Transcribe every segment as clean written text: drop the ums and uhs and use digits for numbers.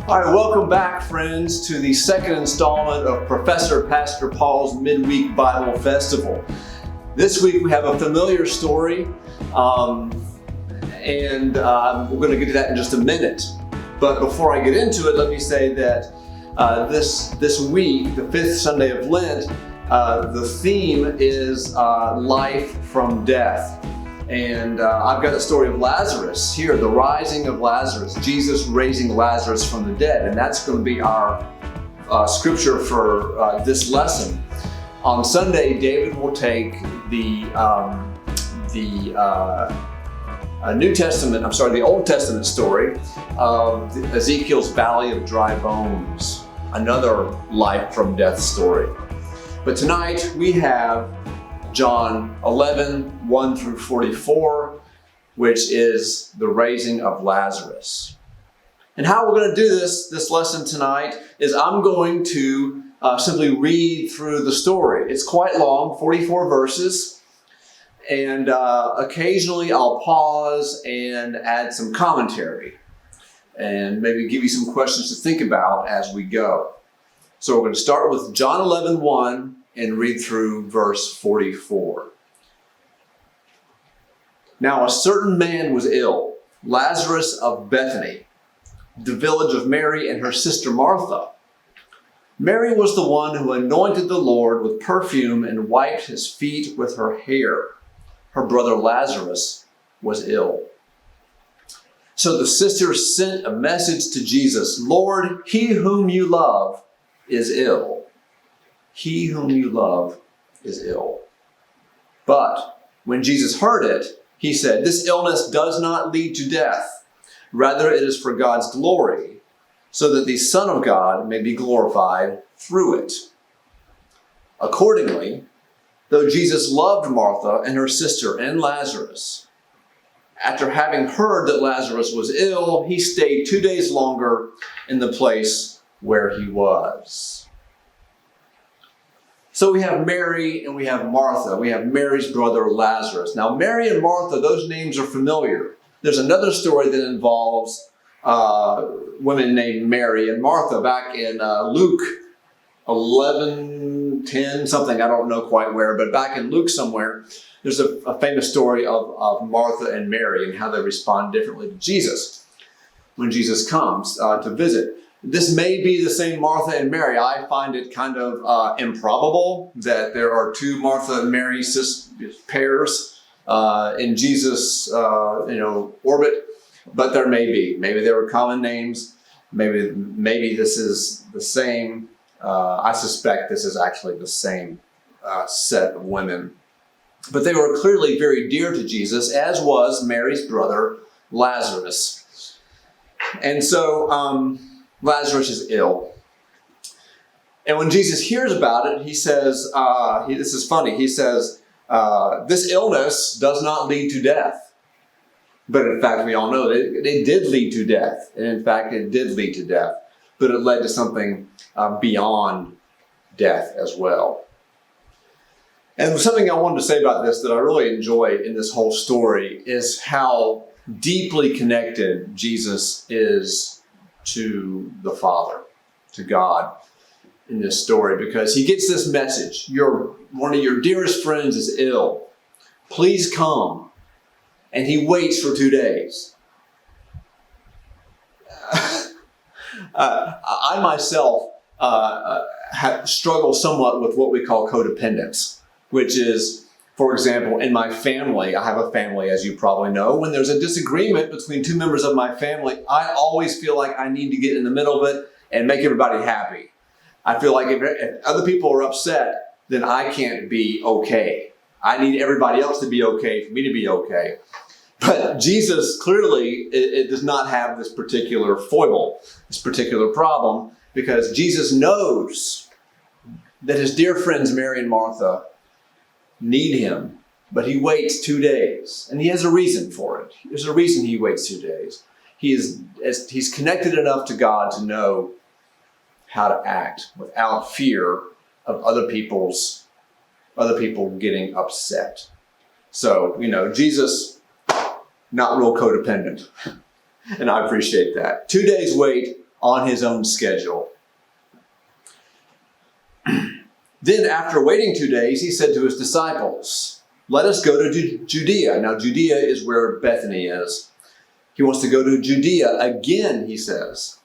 All right, welcome back, friends, to the second installment of Professor Pastor Paul's Midweek Bible Festival. This week we have a familiar story, and we're going to get to that in just a minute. But before I get into it, let me say that this week, the fifth Sunday of Lent, the theme is life from death. And I've got the story of Lazarus here, the rising of Lazarus, Jesus raising Lazarus from the dead. And that's going to be our scripture for this lesson. On Sunday, David will take the Old Testament story of Ezekiel's Valley of Dry Bones, another life from death story. But tonight we have John 11, 1 through 44, which is the raising of Lazarus. And how we're going to do this lesson tonight is I'm going to simply read through the story. It's quite long, 44 verses, and occasionally I'll pause and add some commentary and maybe give you some questions to think about as we go. So we're going to start with John 11, 1 and read through verse 44. Now a certain man was ill, Lazarus of Bethany, the village of Mary and her sister Martha. Mary was the one who anointed the Lord with perfume and wiped his feet with her hair. Her brother Lazarus was ill. So the sisters sent a message to Jesus, "Lord, he whom you love is ill." He whom you love is ill. But when Jesus heard it, he said, "This illness does not lead to death. Rather, it is for God's glory, so that the Son of God may be glorified through it." Accordingly, though Jesus loved Martha and her sister and Lazarus, after having heard that Lazarus was ill, he stayed 2 days longer in the place where he was. So we have Mary and we have Martha. We have Mary's brother Lazarus. Now, Mary and Martha, those names are familiar. There's another story that involves women named Mary and Martha back in Luke 11:10, something, I don't know quite where, but back in Luke somewhere, there's a famous story of Martha and Mary and how they respond differently to Jesus when Jesus comes to visit. This may be the same Martha and Mary. I find it kind of improbable that there are two Martha and Mary pairs in Jesus' orbit, but there may be. Maybe there were common names. Maybe this is the same. I suspect this is actually the same set of women. But they were clearly very dear to Jesus, as was Mary's brother Lazarus. And so Lazarus is ill. And when Jesus hears about it, he says, this is funny, he says, this illness does not lead to death. But in fact, we all know that it did lead to death. And in fact, it did lead to death. But it led to something beyond death as well. And something I wanted to say about this that I really enjoy in this whole story is how deeply connected Jesus is to the Father, to God in this story, because he gets this message. One of your dearest friends is ill. Please come. And he waits for 2 days. I myself struggle somewhat with what we call codependence, which is, for example, in my family, I have a family, as you probably know. When there's a disagreement between two members of my family, I always feel like I need to get in the middle of it and make everybody happy. I feel like if other people are upset, then I can't be okay. I need everybody else to be okay for me to be okay. But Jesus clearly it does not have this particular foible, this particular problem, because Jesus knows that his dear friends Mary and Martha need him, but he waits 2 days, and he has a reason for it. There's a reason he waits 2 days. He's connected enough to God to know how to act without fear of other people getting upset. So, Jesus, not real codependent, and I appreciate that. 2 days wait on his own schedule. Then after waiting 2 days, he said to his disciples, let us go to Judea. Now Judea is where Bethany is. He wants to go to Judea again, he says.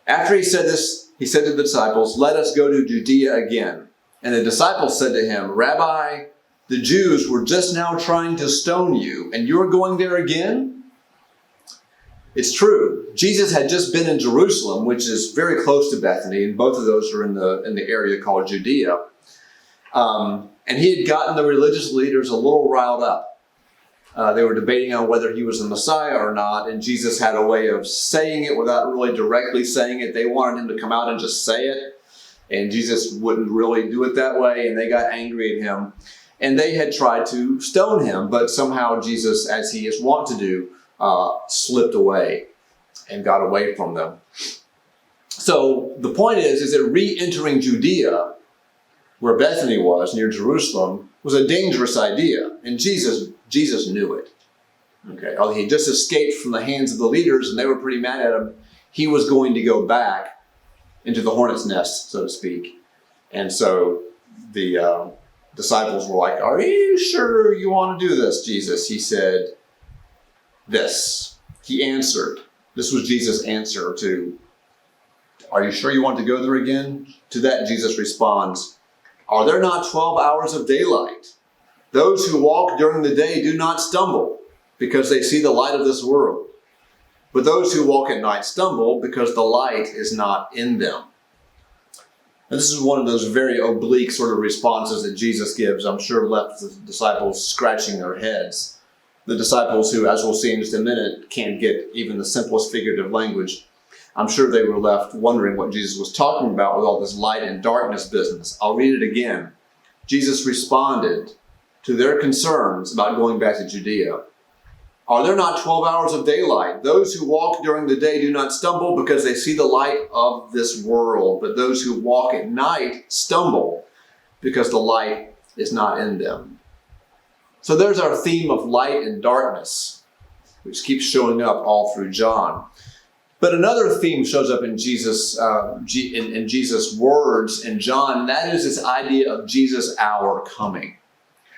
After he said this, he said to the disciples, let us go to Judea again. And the disciples said to him, Rabbi, the Jews were just now trying to stone you, and you're going there again? It's true. Jesus had just been in Jerusalem, which is very close to Bethany, and both of those are in the area called Judea. And he had gotten the religious leaders a little riled up. They were debating on whether he was the Messiah or not, and Jesus had a way of saying it without really directly saying it. They wanted him to come out and just say it, and Jesus wouldn't really do it that way, and they got angry at him. And they had tried to stone him, but somehow Jesus, as he is wont to do, slipped away and got away from them. So the point is that re-entering Judea, where Bethany was, near Jerusalem, was a dangerous idea. And Jesus knew it. Okay, although he just escaped from the hands of the leaders and they were pretty mad at him, he was going to go back into the hornet's nest, so to speak. And so the disciples were like, are you sure you want to do this, Jesus? He said this. He answered. This was Jesus' answer to, are you sure you want to go there again? To that Jesus responds, are there not 12 hours of daylight? Those who walk during the day do not stumble because they see the light of this world. But those who walk at night stumble because the light is not in them. And this is one of those very oblique sort of responses that Jesus gives, I'm sure left the disciples scratching their heads. The disciples who, as we'll see in just a minute, can't get even the simplest figurative language. I'm sure they were left wondering what Jesus was talking about with all this light and darkness business. I'll read it again. Jesus responded to their concerns about going back to Judea. Are there not 12 hours of daylight? Those who walk during the day do not stumble because they see the light of this world, but those who walk at night stumble because the light is not in them. So there's our theme of light and darkness, which keeps showing up all through John. But another theme shows up in Jesus' in Jesus' words in John, and that is this idea of Jesus' hour coming.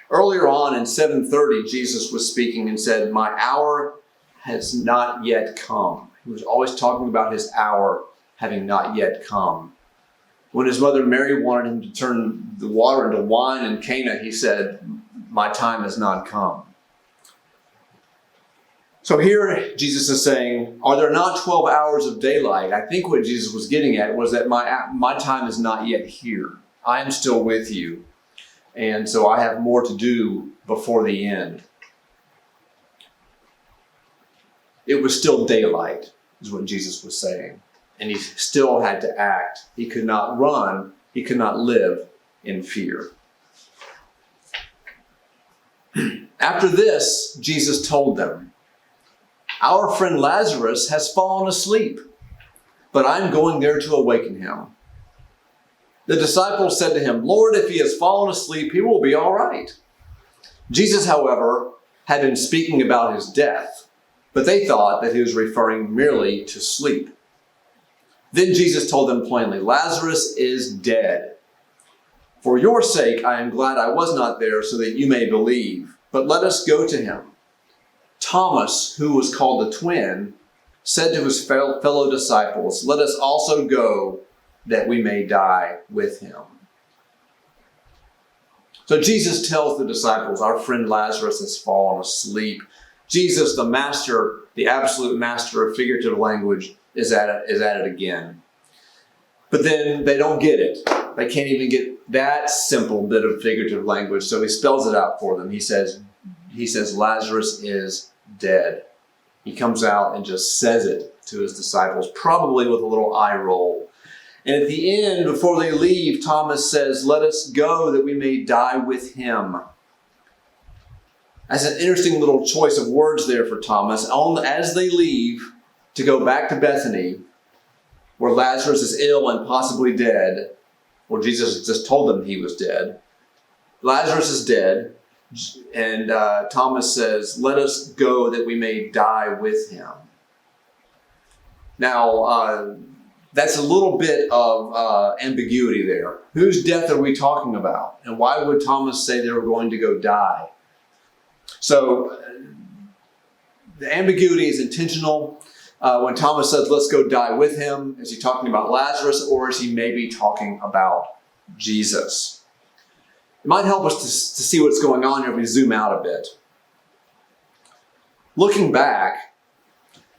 Earlier on in 7:30, Jesus was speaking and said, my hour has not yet come. He was always talking about his hour having not yet come. When his mother Mary wanted him to turn the water into wine in Cana, he said, my time has not come. So here Jesus is saying, are there not 12 hours of daylight? I think what Jesus was getting at was that my time is not yet here. I am still with you. And so I have more to do before the end. It was still daylight, is what Jesus was saying. And he still had to act. He could not run. He could not live in fear. After this, Jesus told them, our friend Lazarus has fallen asleep, but I'm going there to awaken him. The disciples said to him, Lord, if he has fallen asleep, he will be all right. Jesus, however, had been speaking about his death, but they thought that he was referring merely to sleep. Then Jesus told them plainly, Lazarus is dead. For your sake, I am glad I was not there so that you may believe, but let us go to him. Thomas, who was called the twin, said to his fellow disciples, let us also go that we may die with him. So Jesus tells the disciples, our friend Lazarus has fallen asleep. Jesus, the master, the absolute master of figurative language, is at it again. But then they don't get it. They can't even get that simple bit of figurative language. So he spells it out for them. He says, Lazarus is dead. He comes out and just says it to his disciples, probably with a little eye roll. And at the end, before they leave, Thomas says, let us go that we may die with him. That's an interesting little choice of words there for Thomas. As they leave to go back to Bethany, where Lazarus is ill and possibly dead, or Jesus just told them he was dead. Lazarus is dead, and Thomas says, let us go that we may die with him. Now, That's a little bit of ambiguity there. Whose death are we talking about? And why would Thomas say they were going to go die? So the ambiguity is intentional. When Thomas says, let's go die with him, is he talking about Lazarus, or is he maybe talking about Jesus? It might help us to see what's going on here if we zoom out a bit. Looking back,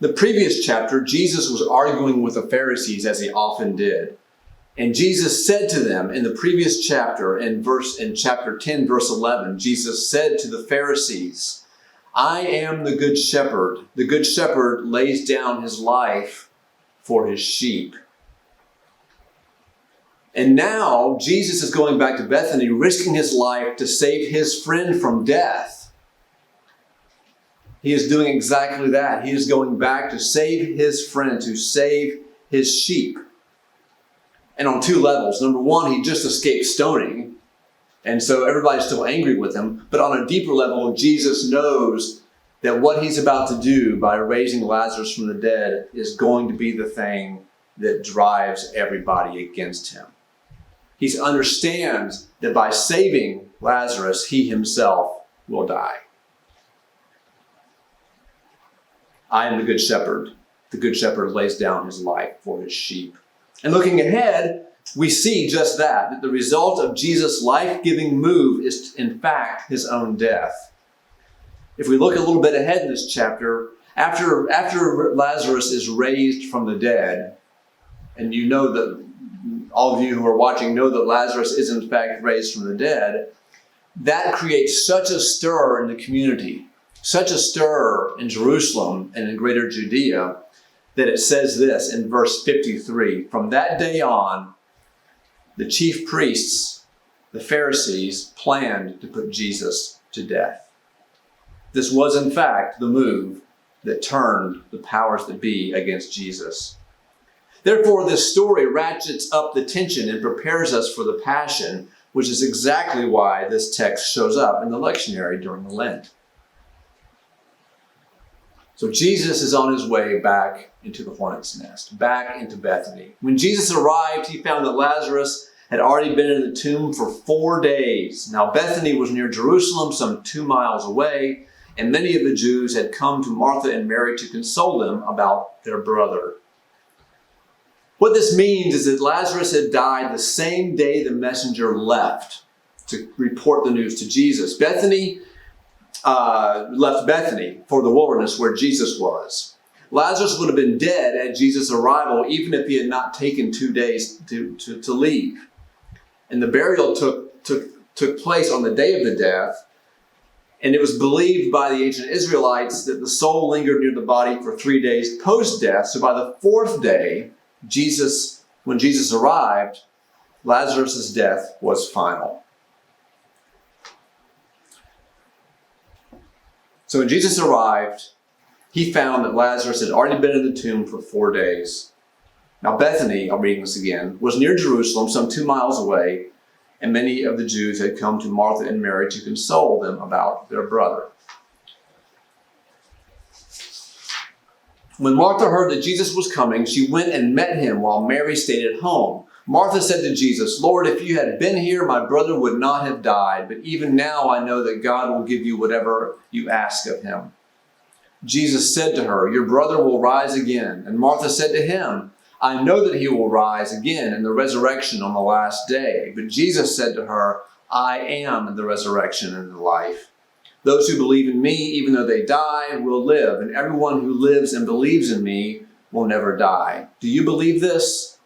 the previous chapter, Jesus was arguing with the Pharisees, as he often did. And Jesus said to them in the previous chapter, in chapter 10, verse 11, Jesus said to the Pharisees, I am the good shepherd. The good shepherd lays down his life for his sheep. And now Jesus is going back to Bethany, risking his life to save his friend from death. He is doing exactly that. He is going back to save his friend, to save his sheep. And on two levels. Number one, he just escaped stoning. And so everybody's still angry with him. But on a deeper level, Jesus knows that what he's about to do by raising Lazarus from the dead is going to be the thing that drives everybody against him. He understands that by saving Lazarus, he himself will die. I am the good shepherd. The good shepherd lays down his life for his sheep. And looking ahead, we see just that the result of Jesus' life-giving move is, in fact, his own death. If we look a little bit ahead in this chapter, after Lazarus is raised from the dead, and you know that all of you who are watching know that Lazarus is, in fact, raised from the dead, that creates such a stir in the community, such a stir in Jerusalem and in greater Judea, that it says this in verse 53, from that day on, the chief priests, the Pharisees, planned to put Jesus to death. This was, in fact, the move that turned the powers that be against Jesus. Therefore, this story ratchets up the tension and prepares us for the Passion, which is exactly why this text shows up in the lectionary during Lent. So Jesus is on his way back into the hornet's nest, back into Bethany. When Jesus arrived, he found that Lazarus had already been in the tomb for 4 days. Now, Bethany was near Jerusalem, some 2 miles away, and many of the Jews had come to Martha and Mary to console them about their brother. What this means is that Lazarus had died the same day the messenger left to report the news to Jesus. Bethany left Bethany for the wilderness where Jesus was. Lazarus would have been dead at Jesus' arrival even if he had not taken 2 days to leave. And the burial took place on the day of the death, and it was believed by the ancient Israelites that the soul lingered near the body for 3 days post-death. So by the 4th day, when Jesus arrived, Lazarus' death was final. So when Jesus arrived, he found that Lazarus had already been in the tomb for 4 days. Now Bethany, I'm reading this again, was near Jerusalem, some 2 miles away, and many of the Jews had come to Martha and Mary to console them about their brother. When Martha heard that Jesus was coming, she went and met him while Mary stayed at home. Martha said to Jesus, Lord, if you had been here, my brother would not have died. But even now I know that God will give you whatever you ask of him. Jesus said to her, your brother will rise again. And Martha said to him, I know that he will rise again in the resurrection on the last day. But Jesus said to her, I am the resurrection and the life. Those who believe in me, even though they die, will live. And everyone who lives and believes in me will never die. Do you believe this?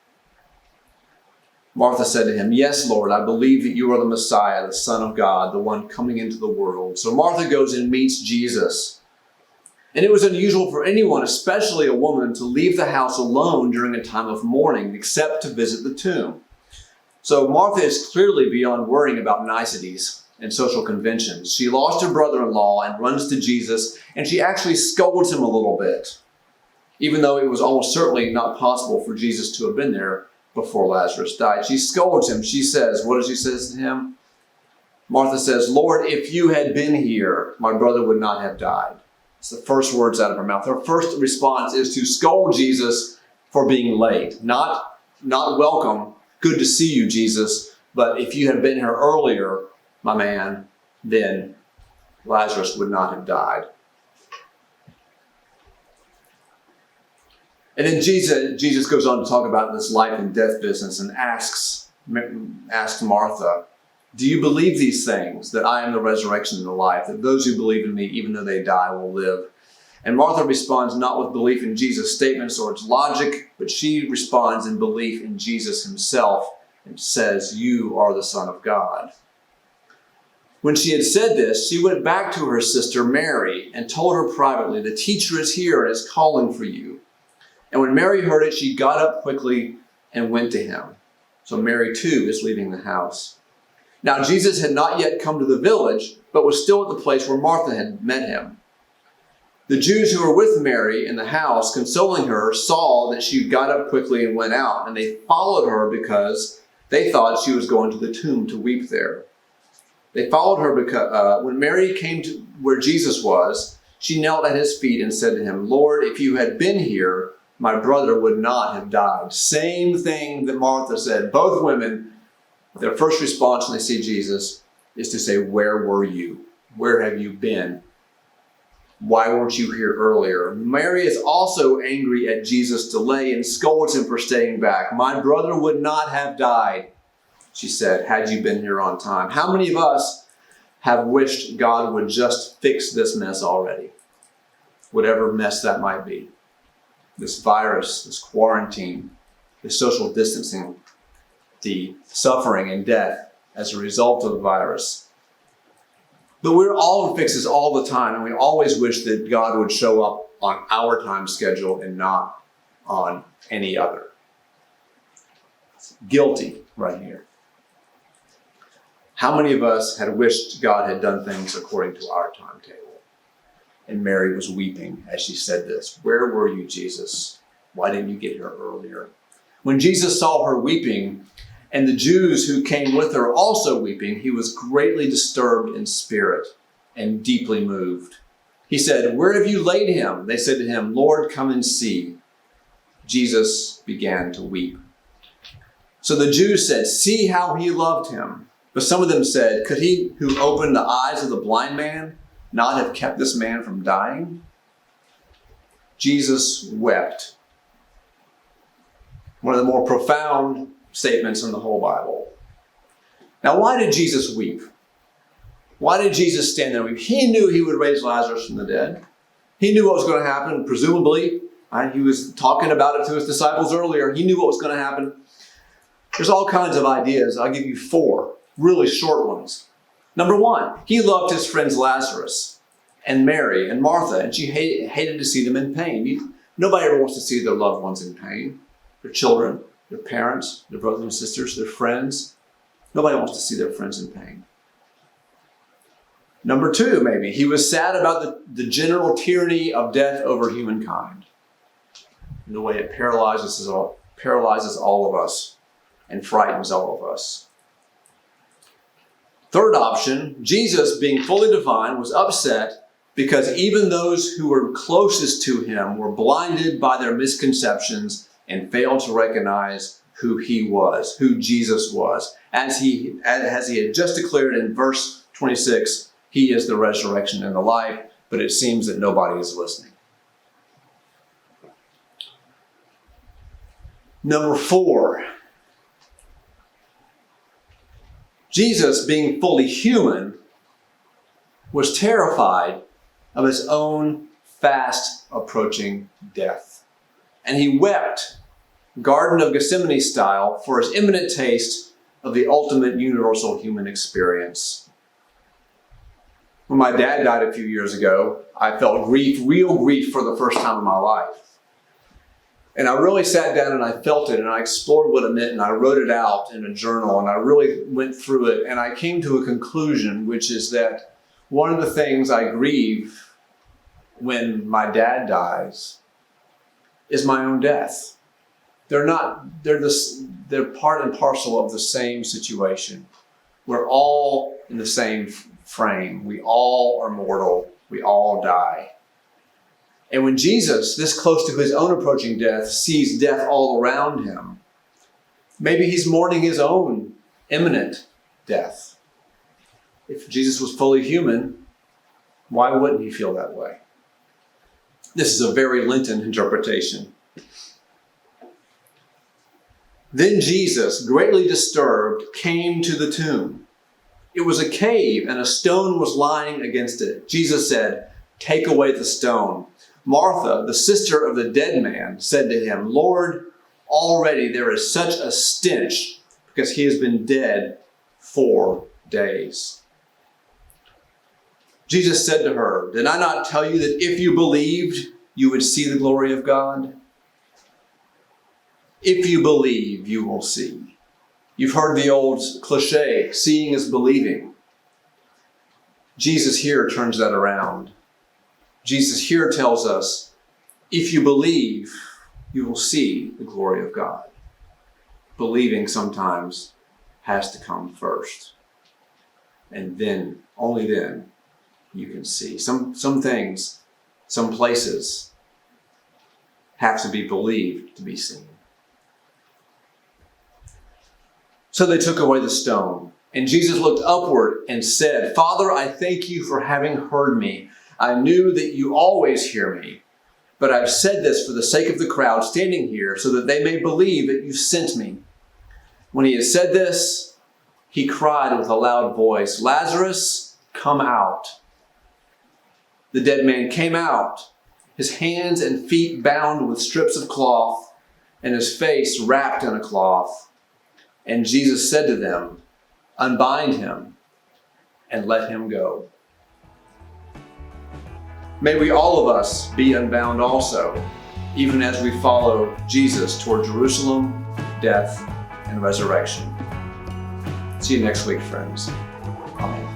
Martha said to him, yes, Lord, I believe that you are the Messiah, the Son of God, the one coming into the world. So Martha goes and meets Jesus. And it was unusual for anyone, especially a woman, to leave the house alone during a time of mourning, except to visit the tomb. So Martha is clearly beyond worrying about niceties and social conventions. She lost her brother-in-law and runs to Jesus, and she actually scolds him a little bit, even though it was almost certainly not possible for Jesus to have been there before Lazarus died. She scolds him. She says, what does she say to him? Martha says, Lord, if you had been here, my brother would not have died. It's the first words out of her mouth. Her first response is to scold Jesus for being late. Not welcome, good to see you, Jesus, but if you had been here earlier, my man, then Lazarus would not have died. And then Jesus goes on to talk about this life and death business and asks Martha, do you believe these things, that I am the resurrection and the life, that those who believe in me, even though they die, will live? And Martha responds not with belief in Jesus' statements or its logic, but she responds in belief in Jesus himself and says, you are the Son of God. When she had said this, she went back to her sister Mary and told her privately, the teacher is here and is calling for you. And when Mary heard it, she got up quickly and went to him. So Mary too is leaving the house. Now Jesus had not yet come to the village, but was still at the place where Martha had met him. The Jews who were with Mary in the house, consoling her, saw that she got up quickly and went out, and they followed her because they thought she was going to the tomb to weep there. They followed her because when Mary came to where Jesus was, she knelt at his feet and said to him, Lord, if you had been here, my brother would not have died. Same thing that Martha said. Both women, their first response when they see Jesus is to say, where were you? Where have you been? Why weren't you here earlier? Mary is also angry at Jesus' delay and scolds him for staying back. My brother would not have died, she said, had you been here on time. How many of us have wished God would just fix this mess already? Whatever mess that might be. This virus, this quarantine, the social distancing, the suffering and death as a result of the virus. But we're all in fixes all the time, and we always wish that God would show up on our time schedule and not on any other. Guilty right here. How many of us had wished God had done things according to our timetable? And Mary was weeping as she said this. Where were you, Jesus? Why didn't you get here earlier? When Jesus saw her weeping, and the Jews who came with her also weeping, he was greatly disturbed in spirit and deeply moved. He said, where have you laid him? They said to him, Lord, come and see. Jesus began to weep. So the Jews said, see how he loved him. But some of them said, could he who opened the eyes of the blind man not have kept this man from dying? Jesus wept. One of the more profound statements in the whole Bible. Now, why did Jesus weep? Why did Jesus stand there and weep? He knew he would raise Lazarus from the dead. He knew what was going to happen, presumably. He was talking about it to his disciples earlier. He knew what was going to happen. There's all kinds of ideas. I'll give you 4 really short ones. Number 1, he loved his friends Lazarus and Mary and Martha, and she hated to see them in pain. Nobody ever wants to see their loved ones in pain. Their children, their parents, their brothers and sisters, their friends. Nobody wants to see their friends in pain. Number 2, maybe, he was sad about the general tyranny of death over humankind. And the way it paralyzes all of us and frightens all of us. Third option, Jesus, being fully divine, was upset because even those who were closest to him were blinded by their misconceptions and failed to recognize who he was, who Jesus was. As he had just declared in verse 26, he is the resurrection and the life, but it seems that nobody is listening. Number 4, Jesus, being fully human, was terrified of his own fast approaching death. And he wept, Garden of Gethsemane style, for his imminent taste of the ultimate universal human experience. When my dad died a few years ago, I felt grief, real grief, for the first time in my life. And I really sat down and I felt it and I explored what it meant and I wrote it out in a journal and I really went through it and I came to a conclusion, which is that one of the things I grieve when my dad dies is my own death. They're part and parcel of the same situation. We're all in the same frame. We all are mortal. We all die. And when Jesus, this close to his own approaching death, sees death all around him, maybe he's mourning his own imminent death. If Jesus was fully human, why wouldn't he feel that way? This is a very Lenten interpretation. Then Jesus, greatly disturbed, came to the tomb. It was a cave, and a stone was lying against it. Jesus said, "Take away the stone." Martha, the sister of the dead man, said to him, "Lord, already there is such a stench because he has been dead 4 days." Jesus said to her, "Did I not tell you that if you believed, you would see the glory of God? If you believe, you will see." You've heard the old cliche, seeing is believing. Jesus here turns that around. Jesus here tells us, if you believe, you will see the glory of God. Believing sometimes has to come first. And then, only then, you can see. Some things, some places have to be believed to be seen. So they took away the stone, and Jesus looked upward and said, "Father, I thank you for having heard me. I knew that you always hear me, but I've said this for the sake of the crowd standing here, so that they may believe that you sent me." When he had said this, he cried with a loud voice, "Lazarus, come out." The dead man came out, his hands and feet bound with strips of cloth, and his face wrapped in a cloth. And Jesus said to them, "Unbind him and let him go." May we all of us be unbound also, even as we follow Jesus toward Jerusalem, death, and resurrection. See you next week, friends. Amen.